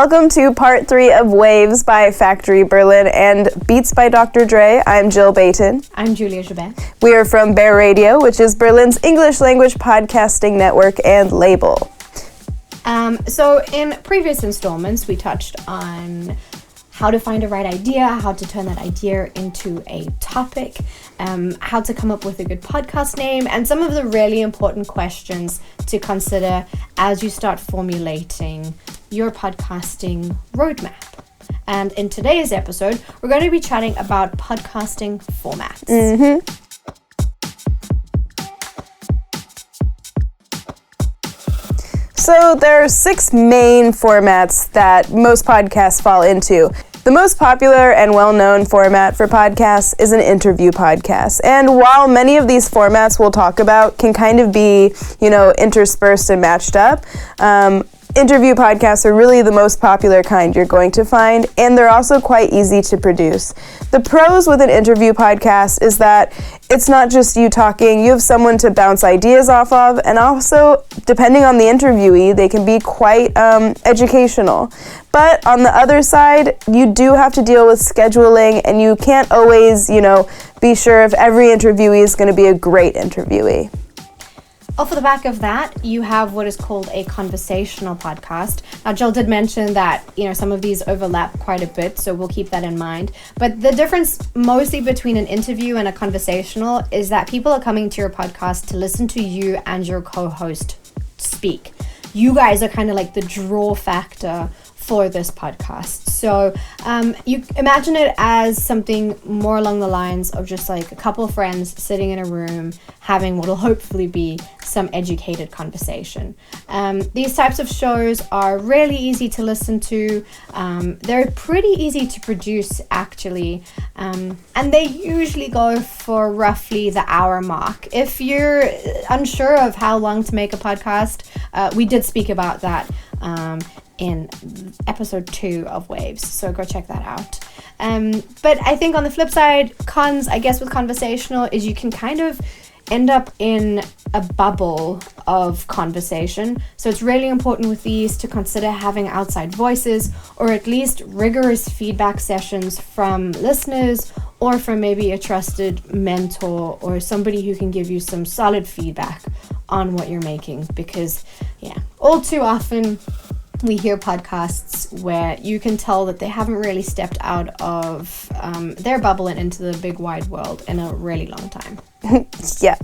Welcome to part 3 of Waves by Factory Berlin and Beats by Dr. Dre. I'm Jill Beytin. I'm Julia Joubert. We are from Bear Radio, which is Berlin's English language podcasting network and label. So in previous installments, we touched on how to find a right idea, how to turn that idea into a topic, how to come up with a good podcast name, and some of the really important questions to consider as you start formulating your podcasting roadmap. And in today's episode, we're going to be chatting about podcasting formats. So there are 6 main formats that most podcasts fall into. The most popular and well-known format for podcasts is an interview podcast. And while many of these formats we'll talk about can kind of be, interspersed and matched up, interview podcasts are really the most popular kind you're going to find, and they're also quite easy to produce. The pros with an interview podcast is that it's not just you talking, you have someone to bounce ideas off of, and also, depending on the interviewee, they can be quite educational. But on the other side, you do have to deal with scheduling, and you can't always, be sure if every interviewee is going to be a great interviewee. Off the back of that, you have what is called a conversational podcast. Now, Jill did mention that, some of these overlap quite a bit, so we'll keep that in mind. But the difference mostly between an interview and a conversational is that people are coming to your podcast to listen to you and your co-host speak. You guys are kind of like the draw factor for this podcast. So you imagine it as something more along the lines of just like a couple of friends sitting in a room having what will hopefully be some educated conversation. These types of shows are really easy to listen to. They're pretty easy to produce, actually. And they usually go for roughly the hour mark. If you're unsure of how long to make a podcast, we did speak about that in episode 2 of Waves, so go check that out. But I think on the flip side, cons, I guess, with conversational is you can kind of end up in a bubble of conversation. So it's really important with these to consider having outside voices, or at least rigorous feedback sessions from listeners, or from maybe a trusted mentor or somebody who can give you some solid feedback on what you're making. Because all too often we hear podcasts where you can tell that they haven't really stepped out of their bubble and into the big wide world in a really long time. Yeah.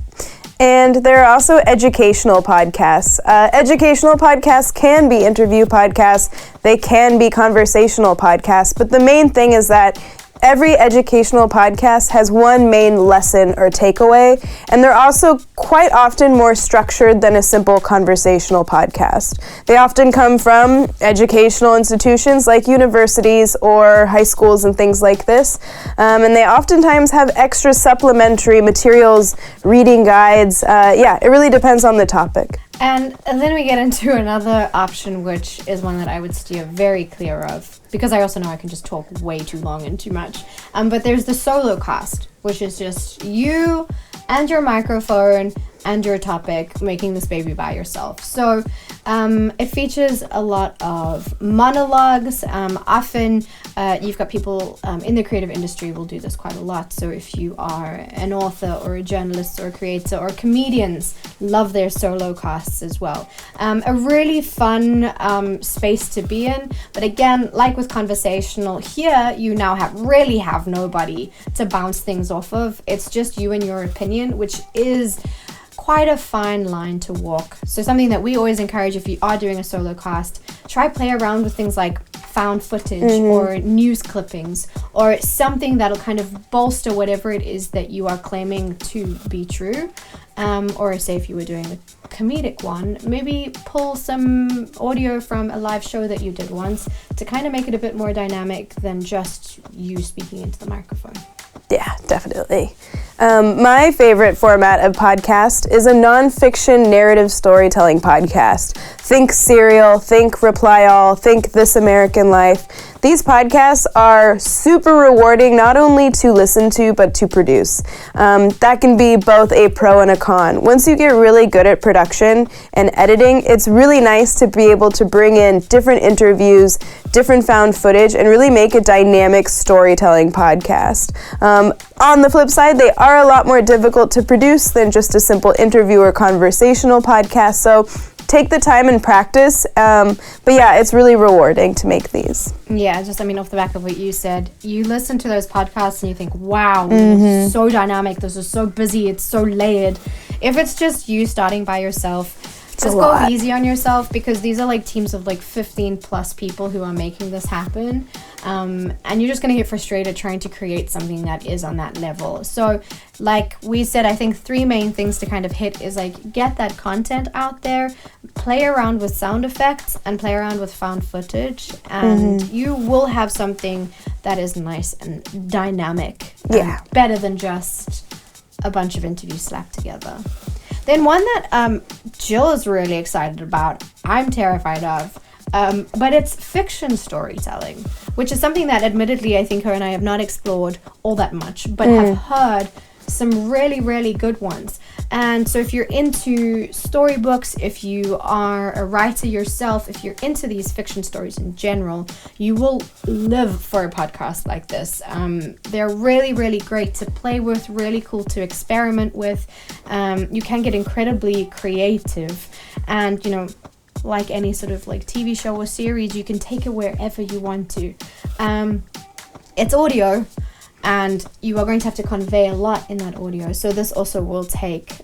And there are also educational podcasts. Educational podcasts can be interview podcasts. They can be conversational podcasts. But the main thing is that every educational podcast has one main lesson or takeaway, and they're also quite often more structured than a simple conversational podcast. They often come from educational institutions like universities or high schools and things like this, and they oftentimes have extra supplementary materials, reading guides. It really depends on the topic. And then we get into another option, which is one that I would steer very clear of, because I also know I can just talk way too long and too much. But there's the Solocast, which is just you and your microphone and your topic making this baby by yourself. So it features a lot of monologues. Often you've got people in the creative industry will do this quite a lot. So if you are an author or a journalist or a creator or comedians, love their solo casts as well. A really fun space to be in. But again, like with conversational, here you now really have nobody to bounce things off of. It's just you and your opinion, which is quite a fine line to walk. So something that we always encourage if you are doing a solo cast, try play around with things like found footage or news clippings or something that'll kind of bolster whatever it is that you are claiming to be true. Or say if you were doing a comedic one, maybe pull some audio from a live show that you did once to kind of make it a bit more dynamic than just you speaking into the microphone. Yeah, definitely. My favorite format of podcast is a nonfiction narrative storytelling podcast. Think Serial, think Reply All, think This American Life. These podcasts are super rewarding, not only to listen to, but to produce. That can be both a pro and a con. Once you get really good at production and editing, it's really nice to be able to bring in different interviews, different found footage, and really make a dynamic storytelling podcast. On the flip side, they are a lot more difficult to produce than just a simple interview or conversational podcast, so take the time and practice. But yeah, it's really rewarding to make these. Yeah, just, off the back of what you said, you listen to those podcasts and you think, wow, this is so dynamic, this is so busy, it's so layered. If it's just you starting by yourself, just go easy on yourself, because these are like teams of like 15 plus people who are making this happen. And you're just going to get frustrated trying to create something that is on that level. So like we said, I think 3 main things to kind of hit is like get that content out there, play around with sound effects, and play around with found footage. And you will have something that is nice and dynamic. Yeah. And better than just a bunch of interviews slapped together. Then one that Jill is really excited about, I'm terrified of, but it's fiction storytelling, which is something that admittedly I think her and I have not explored all that much, but have heard some really, really good ones. And so if you're into storybooks, if you are a writer yourself, if you're into these fiction stories in general, you will live for a podcast like this. They're really, really great to play with, really cool to experiment with. You can get incredibly creative, and like any sort of like TV show or series, you can take it wherever you want to. It's audio, and you are going to have to convey a lot in that audio. So this also will take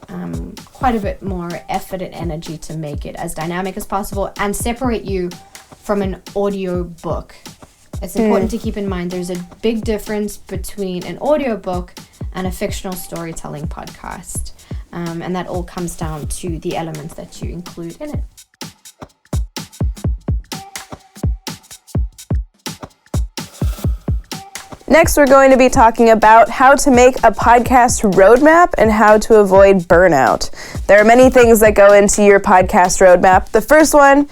quite a bit more effort and energy to make it as dynamic as possible and separate you from an audio book. It's important to keep in mind there's a big difference between an audio book and a fictional storytelling podcast. And that all comes down to the elements that you include in it. Next, we're going to be talking about how to make a podcast roadmap and how to avoid burnout. There are many things that go into your podcast roadmap. The first one,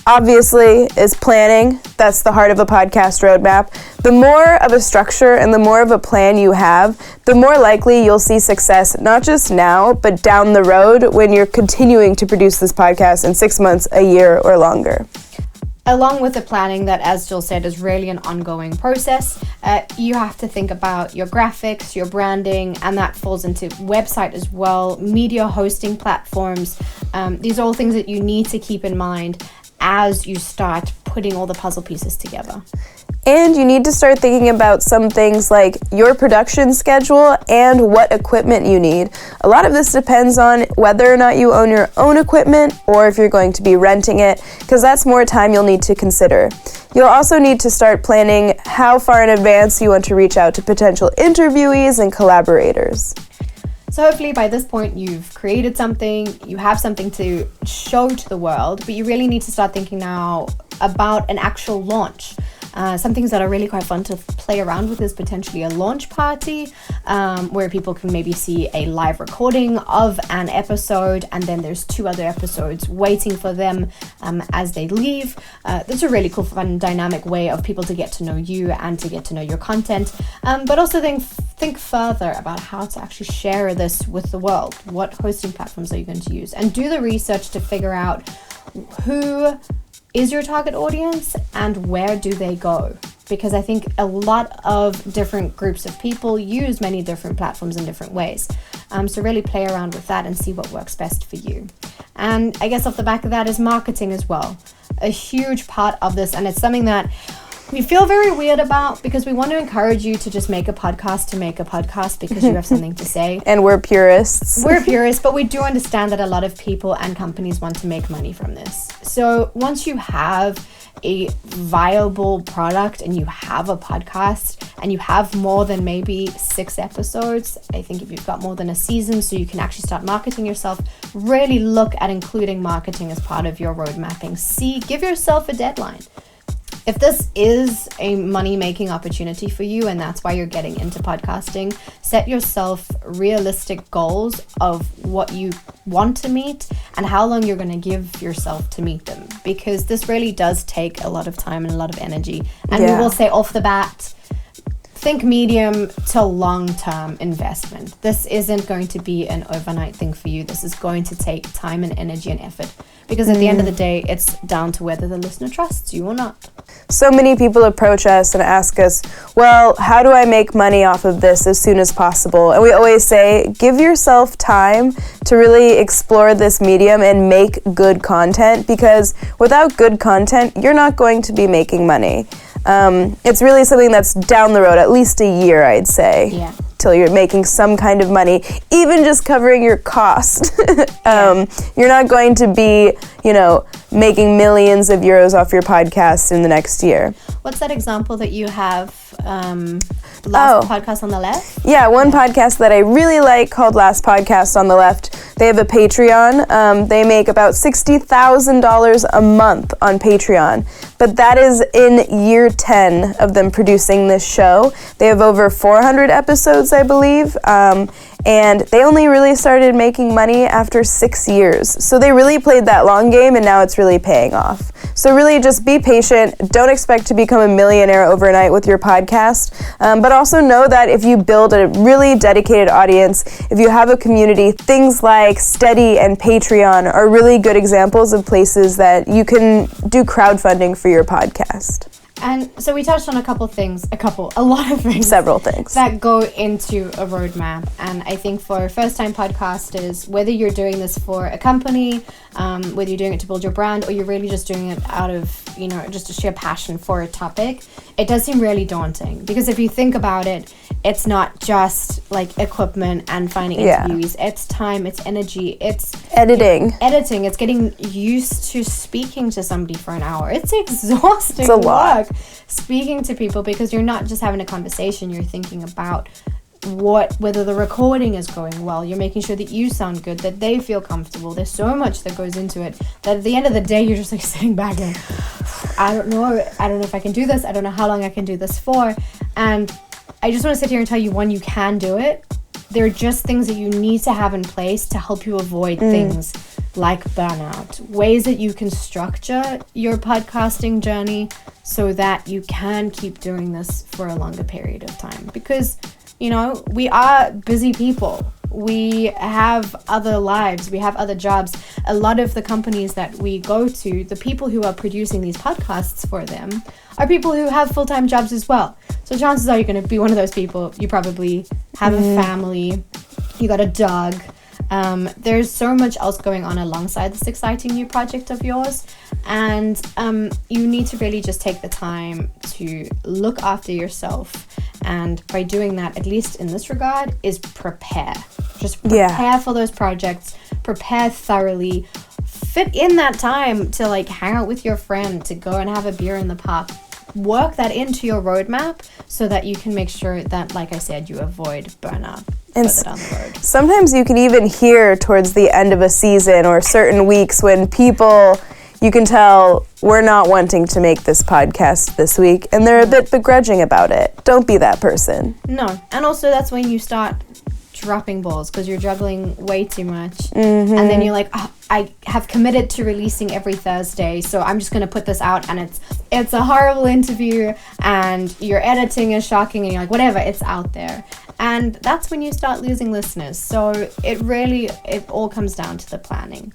obviously, is planning. That's the heart of a podcast roadmap. The more of a structure and the more of a plan you have, the more likely you'll see success, not just now, but down the road when you're continuing to produce this podcast in 6 months, a year, or longer. Along with the planning that, as Jill said, is really an ongoing process, you have to think about your graphics, your branding, and that falls into website as well, media hosting platforms. These are all things that you need to keep in mind as you start putting all the puzzle pieces together. And you need to start thinking about some things like your production schedule and what equipment you need. A lot of this depends on whether or not you own your own equipment or if you're going to be renting it, because that's more time you'll need to consider. You'll also need to start planning how far in advance you want to reach out to potential interviewees and collaborators. So hopefully by this point you've created something, you have something to show to the world, but you really need to start thinking now about an actual launch. Some things that are really quite fun to play around with is potentially a launch party, where people can maybe see a live recording of an episode, and then there's 2 other episodes waiting for them as they leave. That's a really cool, fun, dynamic way of people to get to know you and to get to know your content, but also then think further about how to actually share this with the world. What hosting platforms are you going to use? And do the research to figure out who is your target audience and where do they go? Because I think a lot of different groups of people use many different platforms in different ways. So really play around with that and see what works best for you. And I guess off the back of that is marketing as well. A huge part of this, and it's something that we feel very weird about because we want to encourage you to just make a podcast because you have something to say. And we're purists. We're purists, but we do understand that a lot of people and companies want to make money from this. So once you have a viable product and you have a podcast and you have more than maybe 6 episodes, I think if you've got more than a season so you can actually start marketing yourself, really look at including marketing as part of your road mapping. Give yourself a deadline. if this is a money-making opportunity for you and that's why you're getting into podcasting, set yourself realistic goals of what you want to meet and how long you're going to give yourself to meet them, because this really does take a lot of time and a lot of energy. And we will say off the bat, think medium to long-term investment. This isn't going to be an overnight thing for you. This is going to take time and energy and effort, because at the end of the day, it's down to whether the listener trusts you or not. So many people approach us and ask us, well, how do I make money off of this as soon as possible? And we always say, give yourself time to really explore this medium and make good content, because without good content, you're not going to be making money. It's really something that's down the road, at least a year, I'd say, till you're making some kind of money, even just covering your cost. You're not going to be, making millions of euros off your podcast in the next year. What's that example that you have? Last Podcast on the Left? Yeah, one podcast that I really like called Last Podcast on the Left. They have a Patreon. They make about $60,000 a month on Patreon. But that is in year 10 of them producing this show. They have over 400 episodes, I believe. And they only really started making money after 6 years. So they really played that long game, and now it's really paying off. So really just be patient. Don't expect to become a millionaire overnight with your podcast. But also know that if you build a really dedicated audience, if you have a community, things like Steady and Patreon are really good examples of places that you can do crowdfunding for your podcast. And so we touched on a lot of things. Several things. That go into a roadmap. And I think for first-time podcasters, whether you're doing this for a company, whether you're doing it to build your brand, or you're really just doing it out of, just a sheer passion for a topic, it does seem really daunting. Because if you think about it, it's not just like equipment and finding interviewees. It's time, it's energy, it's editing. It's getting used to speaking to somebody for an hour. It's exhausting. It's a lot. Speaking to people, because you're not just having a conversation, you're thinking about whether the recording is going well, you're making sure that you sound good, that they feel comfortable. There's so much that goes into it that at the end of the day you're just like sitting back and I don't know if I can do this, I don't know how long I can do this for. And I just want to sit here and tell you, one, you can do it. There are just things that you need to have in place to help you avoid things like burnout, ways that you can structure your podcasting journey so that you can keep doing this for a longer period of time. Because, we are busy people. We have other lives. We have other jobs. A lot of the companies that we go to, the people who are producing these podcasts for them are people who have full-time jobs as well. So chances are you're going to be one of those people. You probably have a family. You got a dog. There's so much else going on alongside this exciting new project of yours, and you need to really just take the time to look after yourself, and by doing that, at least in this regard, is prepare. Just prepare for those projects, prepare thoroughly, fit in that time to hang out with your friend, to go and have a beer in the park. Work that into your roadmap so that you can make sure that, like I said, you avoid burnout further down the road. Sometimes you can even hear towards the end of a season or certain weeks when people, you can tell, we're not wanting to make this podcast this week, and they're a bit begrudging about it. Don't be that person. No, and also that's when you start dropping balls because you're juggling way too much, and then you're like, I have committed to releasing every Thursday, so I'm just going to put this out, and it's a horrible interview, and your editing is shocking, and you're like, whatever, it's out there. And that's when you start losing listeners. So it all comes down to the planning.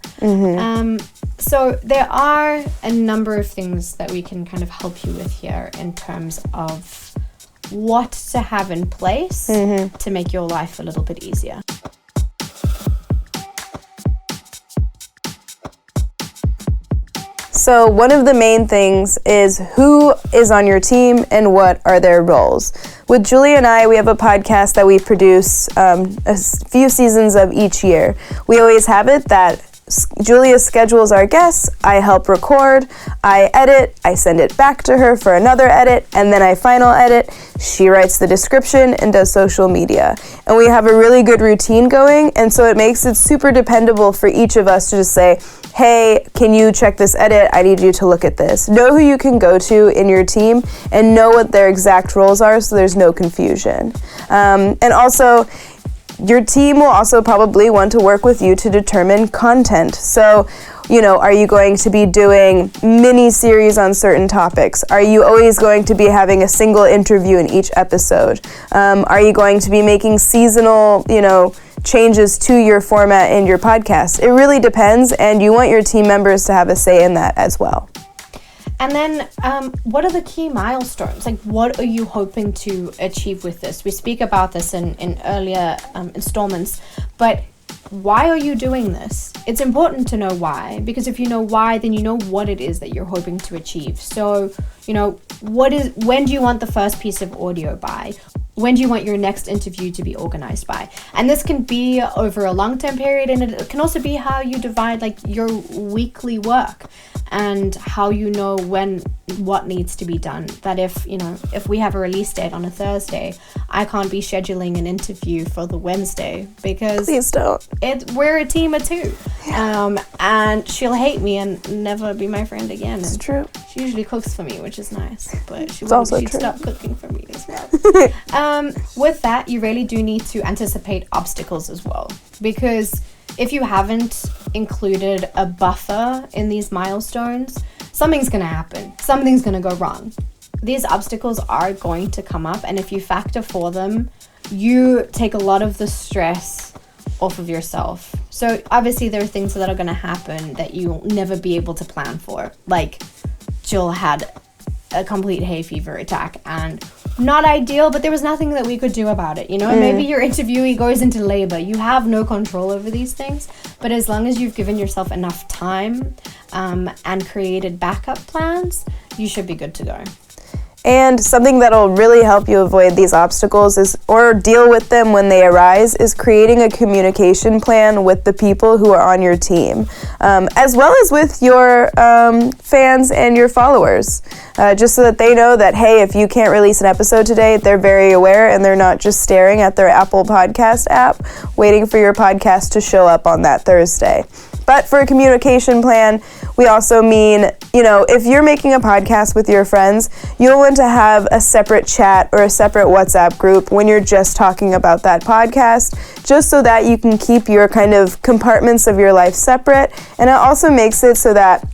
So there are a number of things that we can kind of help you with here in terms of what to have in place to make your life a little bit easier. So one of the main things is who is on your team and what are their roles. With Julie and I, we have a podcast that we produce a few seasons of each year. We always have it that Julia schedules our guests, I help record, I edit, I send it back to her for another edit, and then I final edit. She writes the description and does social media. And we have a really good routine going, and so it makes it super dependable for each of us to just say, hey, can you check this edit? I need you to look at this. Know who you can go to in your team and know what their exact roles are so there's no confusion. And also, your team will also probably want to work with you to determine content. So, are you going to be doing mini-series on certain topics? Are you always going to be having a single interview in each episode? Are you going to be making seasonal, changes to your format in your podcast? It really depends, and you want your team members to have a say in that as well. And then what are the key milestones? Like, what are you hoping to achieve with this? We speak about this in earlier installments, but why are you doing this? It's important to know why, because if you know why, then you know what it is that you're hoping to achieve. So, when do you want the first piece of audio by? When do you want your next interview to be organized by? And this can be over a long-term period, and it can also be how you divide your weekly work and how you know what needs to be done. That if we have a release date on a Thursday, I can't be scheduling an interview for the Wednesday because please don't. We're a team of two. And she'll hate me and never be my friend again. It's true. She usually cooks for me, which is nice, but she'd stop cooking for me as well. With that, you really do need to anticipate obstacles as well, because if you haven't included a buffer in these milestones, something's going to happen. Something's going to go wrong. These obstacles are going to come up, and if you factor for them, you take a lot of the stress off of yourself. So obviously there are things that are going to happen that you'll never be able to plan for. Like Jill had a complete hay fever attack, and not ideal, but there was nothing that we could do about it, And maybe your interviewee goes into labor. You have no control over these things, but as long as you've given yourself enough time and created backup plans, you should be good to go. And something that'll really help you avoid these obstacles or deal with them when they arise is creating a communication plan with the people who are on your team, as well as with your fans and your followers, just so that they know that, hey, if you can't release an episode today, they're very aware and they're not just staring at their Apple Podcast app waiting for your podcast to show up on that Thursday. But for a communication plan, we also mean, if you're making a podcast with your friends, you'll want to have a separate chat or a separate WhatsApp group when you're just talking about that podcast, just so that you can keep your kind of compartments of your life separate. And it also makes it so that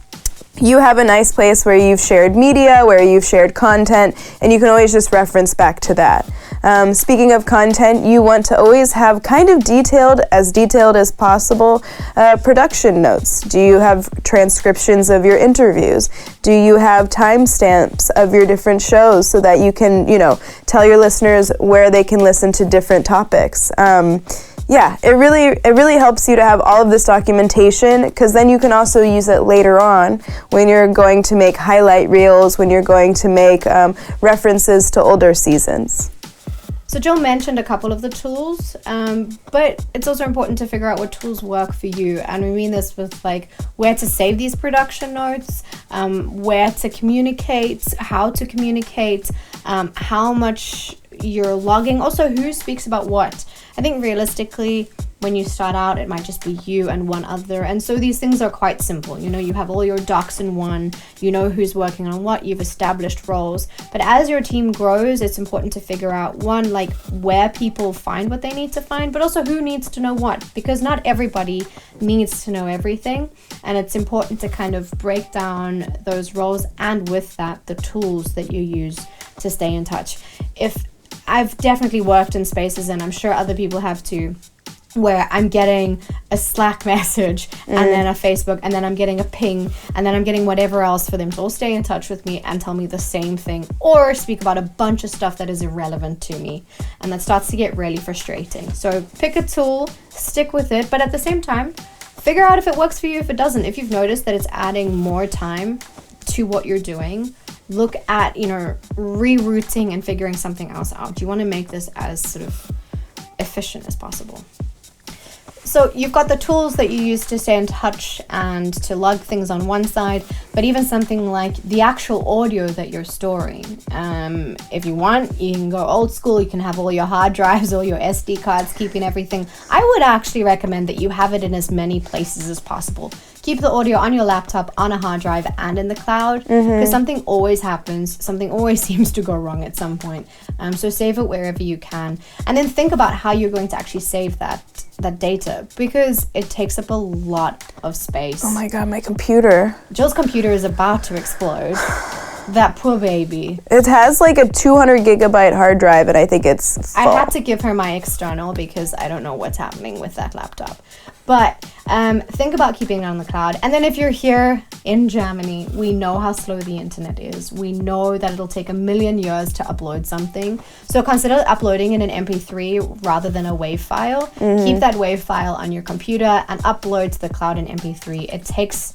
you have a nice place where you've shared media, where you've shared content, and you can always just reference back to that. Speaking of content, you want to always have kind of detailed as possible, production notes. Do you have transcriptions of your interviews? Do you have timestamps of your different shows so that you can, tell your listeners where they can listen to different topics? It really helps you to have all of this documentation, because then you can also use it later on when you're going to make highlight reels, when you're going to make references to older seasons. So Jill mentioned a couple of the tools, but it's also important to figure out what tools work for you. And we mean this with where to save these production notes, where to communicate, how to communicate, how much you're logging, also who speaks about what. I think realistically, when you start out, it might just be you and one other. And so these things are quite simple. You have all your docs in one, who's working on what, you've established roles. But as your team grows, it's important to figure out, one, where people find what they need to find, but also who needs to know what, because not everybody needs to know everything. And it's important to kind of break down those roles, and with that, the tools that you use to stay in touch. I've definitely worked in spaces, and I'm sure other people have too, where I'm getting a Slack message and then a Facebook, and then I'm getting a ping, and then I'm getting whatever else for them to all stay in touch with me and tell me the same thing, or speak about a bunch of stuff that is irrelevant to me. And that starts to get really frustrating. So pick a tool, stick with it, but at the same time, figure out if it works for you, if it doesn't. If you've noticed that it's adding more time to what you're doing, look at, rerouting and figuring something else out. You want to make this as sort of efficient as possible. So you've got the tools that you use to stay in touch and to log things on one side, but even something like the actual audio that you're storing. If you want, you can go old school. You can have all your hard drives, all your SD cards, keeping everything. I would actually recommend that you have it in as many places as possible. Keep the audio on your laptop, on a hard drive, and in the cloud, because something always happens. Something always seems to go wrong at some point. So save it wherever you can. And then think about how you're going to actually save that data, because it takes up a lot of space. Oh my God, my computer. Jill's computer is about to explode. That poor baby. It has like a 200 gigabyte hard drive, and I think it's full. I had to give her my external because I don't know what's happening with that laptop. But think about keeping it on the cloud. And then if you're here in Germany, we know how slow the internet is. We know that it'll take 1,000,000 years to upload something. So consider uploading in an MP3 rather than a WAV file. Keep that WAV file on your computer and upload to the cloud in MP3. It takes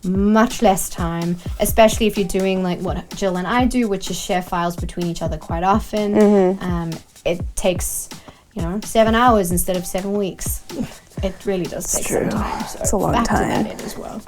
much less time, especially if you're doing like what Jill and I do, which is share files between each other quite often. It takes 7 hours instead of 7 weeks. It really does take some time. So it's a long factor time. that in as well.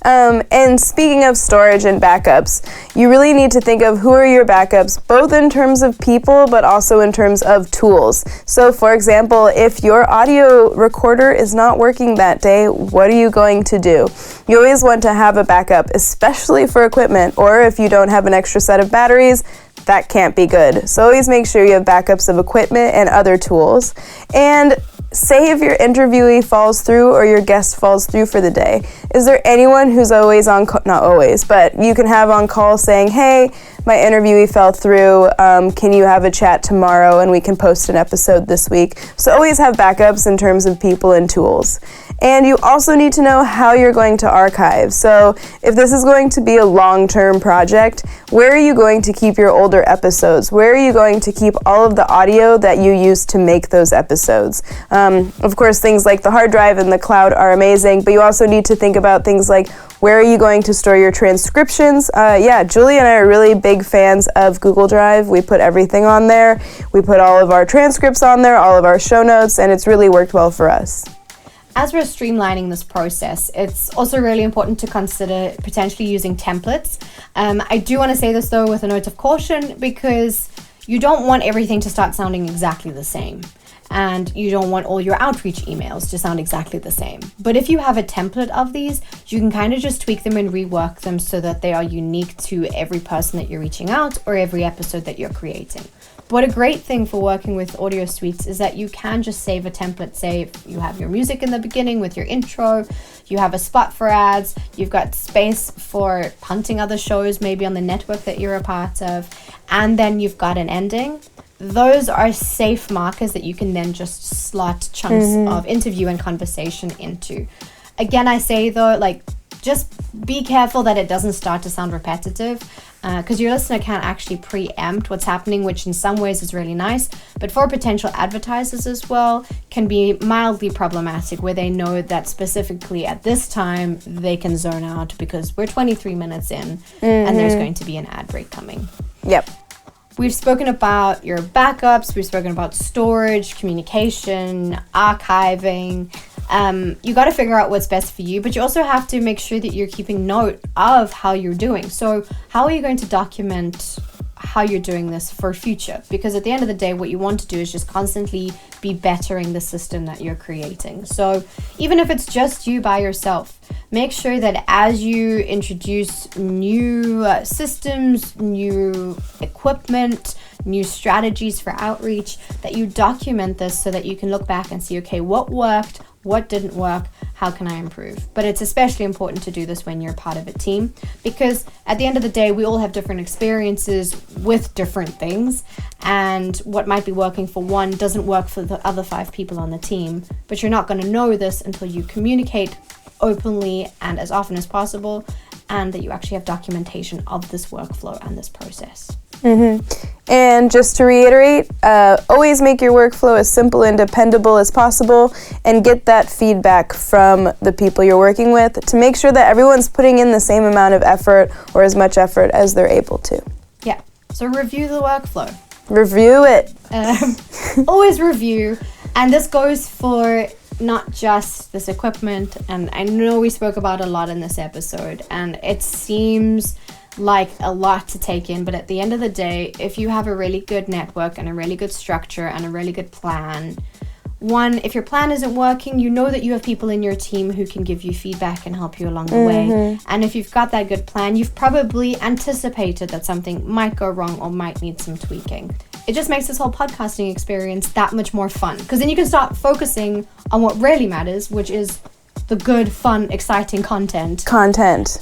And speaking of storage and backups, you really need to think of who are your backups, both in terms of people, but also in terms of tools. So for example, if your audio recorder is not working that day, what are you going to do? You always want to have a backup, especially for equipment, or if you don't have an extra set of batteries, that can't be good. So always make sure you have backups of equipment and other tools. And say if your interviewee falls through or your guest falls through for the day, is there anyone who's always on call? Not always, but you can have on call saying, hey, my interviewee fell through, can you have a chat tomorrow and we can post an episode this week? So always have backups in terms of people and tools. And you also need to know how you're going to archive. So if this is going to be a long-term project, where are you going to keep your older episodes? Where are you going to keep all of the audio that you used to make those episodes? Of course, things like the hard drive and the cloud are amazing, but you also need to think about things like, where are you going to store your transcriptions? Julie and I are really big fans of Google Drive. We put everything on there. We put all of our transcripts on there, all of our show notes, and it's really worked well for us. As we're streamlining this process, it's also really important to consider potentially using templates. I do want to say this though with a note of caution, because you don't want everything to start sounding exactly the same. And you don't want all your outreach emails to sound exactly the same. But if you have a template of these, you can kind of just tweak them and rework them so that they are unique to every person that you're reaching out or every episode that you're creating. But a great thing for working with audio suites is that you can just save a template. Say if you have your music in the beginning with your intro, you have a spot for ads, you've got space for punting other shows maybe on the network that you're a part of, and then you've got an ending. Those are safe markers that you can then just slot chunks of interview and conversation into. Again, I say though, just be careful that it doesn't start to sound repetitive, because your listener can't actually preempt what's happening, which in some ways is really nice, but for potential advertisers as well can be mildly problematic, where they know that specifically at this time they can zone out because we're 23 minutes in and there's going to be an ad break coming. Yep. We've spoken about your backups, we've spoken about storage, communication, archiving. You got to figure out what's best for you, but you also have to make sure that you're keeping note of how you're doing. So how are you going to document how you're doing this for future? Because at the end of the day, what you want to do is just constantly be bettering the system that you're creating. So even if it's just you by yourself, make sure that as you introduce new systems, new equipment, new strategies for outreach, that you document this so that you can look back and see, okay, what worked, what didn't work, how can I improve? But it's especially important to do this when you're part of a team, because at the end of the day, we all have different experiences with different things, and what might be working for one doesn't work for the other 5 people on the team. But you're not going to know this until you communicate openly and as often as possible, and that you actually have documentation of this workflow and this process. And just to reiterate, always make your workflow as simple and dependable as possible, and get that feedback from the people you're working with to make sure that everyone's putting in the same amount of effort or as much effort as they're able to. Yeah, so review the workflow. Review it. Always review. And this goes for not just this equipment, and I know we spoke about a lot in this episode, and it seems like a lot to take in, but at the end of the day, if you have a really good network and a really good structure and a really good plan, one, if your plan isn't working, you know that you have people in your team who can give you feedback and help you along the way. And if you've got that good plan, you've probably anticipated that something might go wrong or might need some tweaking. It just makes this whole podcasting experience that much more fun, because then you can start focusing on what really matters, which is the good, fun, exciting content.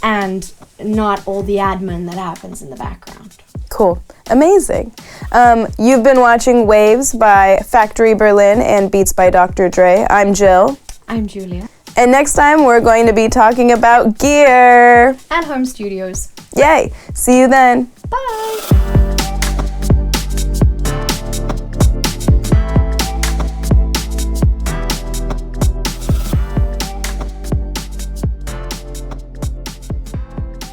And not all the admin that happens in the background. Cool. Amazing. You've been watching Waves by Factory Berlin and Beats by Dr. Dre. I'm Jill. I'm Julia. And next time we're going to be talking about gear. And home studios. Yay. See you then. Bye.